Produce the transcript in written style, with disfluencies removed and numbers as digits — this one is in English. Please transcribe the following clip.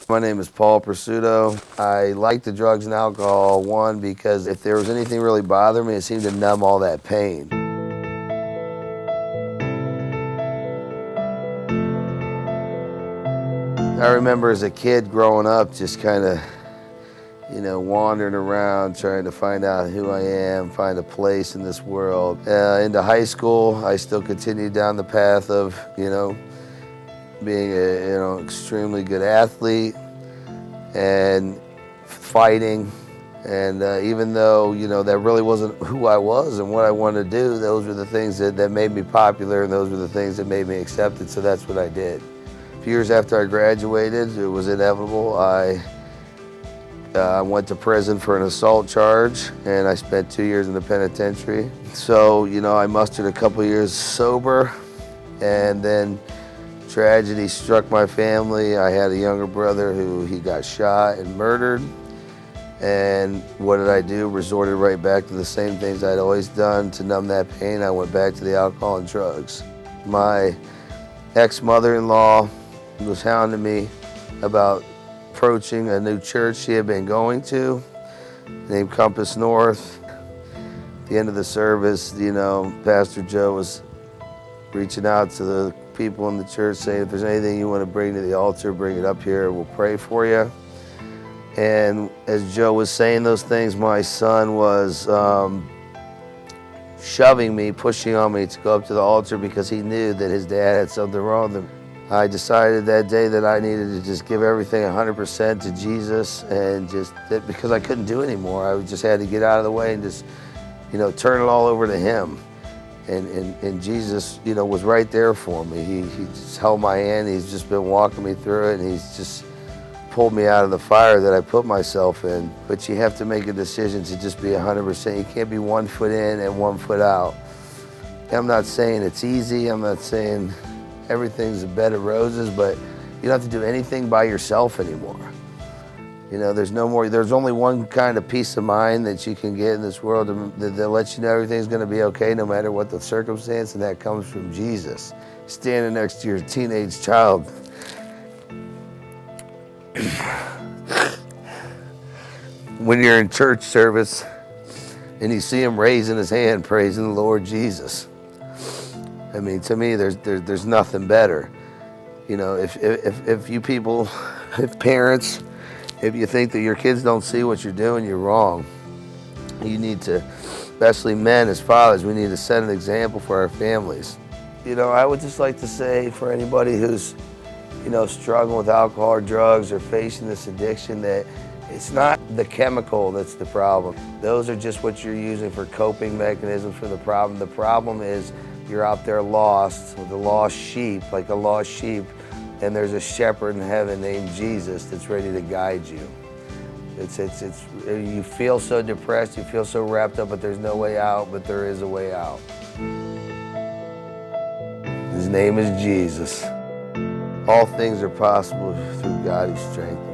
My name is Paul Pursuto. I like the drugs and alcohol, one, because if there was anything really bothering me, it seemed to numb all that pain. I remember as a kid growing up just kind of, wandering around trying to find out who I am, find a place in this world. Into high school, I still continued down the path of, being a, extremely good athlete and fighting. And even though, that really wasn't who I was and what I wanted to do, those were the things that made me popular, and those were the things that made me accepted, so that's what I did. A few years after I graduated, it was inevitable. I went to prison for an assault charge, and I spent 2 years in the penitentiary. So, I mustered a couple years sober, and then tragedy struck my family. I had a younger brother who he got shot and murdered. And what did I do? Resorted right back to the same things I'd always done to numb that pain. I went back to the alcohol and drugs. My ex-mother-in-law was hounding me about approaching a new church she had been going to, named Compass North. At the end of the service, Pastor Joe was reaching out to the people in the church saying, if there's anything you want to bring to the altar, bring it up here, we'll pray for you. And as Joe was saying those things, my son was shoving me, pushing on me to go up to the altar because he knew that his dad had something wrong with him. I decided that day that I needed to just give everything 100% to Jesus, and because I couldn't do anymore. I just had to get out of the way and just, turn it all over to him. And Jesus, was right there for me. He just held my hand. He's just been walking me through it, and he's just pulled me out of the fire that I put myself in. But you have to make a decision to just be 100%. You can't be 1 foot in and 1 foot out. I'm not saying it's easy. I'm not saying everything's a bed of roses, but you don't have to do anything by yourself anymore. There's only one kind of peace of mind that you can get in this world that lets you know everything's gonna be okay no matter what the circumstance, and that comes from Jesus. Standing next to your teenage child. When you're in church service and you see him raising his hand, praising the Lord Jesus. I mean, to me, there's nothing better. If you people, if parents, if you think that your kids don't see what you're doing, you're wrong. You need to, especially men as fathers, we need to set an example for our families. I would just like to say for anybody who's, struggling with alcohol or drugs or facing this addiction, that it's not the chemical that's the problem. Those are just what you're using for coping mechanisms for the problem. The problem is you're out there lost with a lost sheep, like a lost sheep, and there's a shepherd in heaven named Jesus that's ready to guide you. You feel so depressed, you feel so wrapped up, but there's no way out, but there is a way out. His name is Jesus. All things are possible through God who strengthens.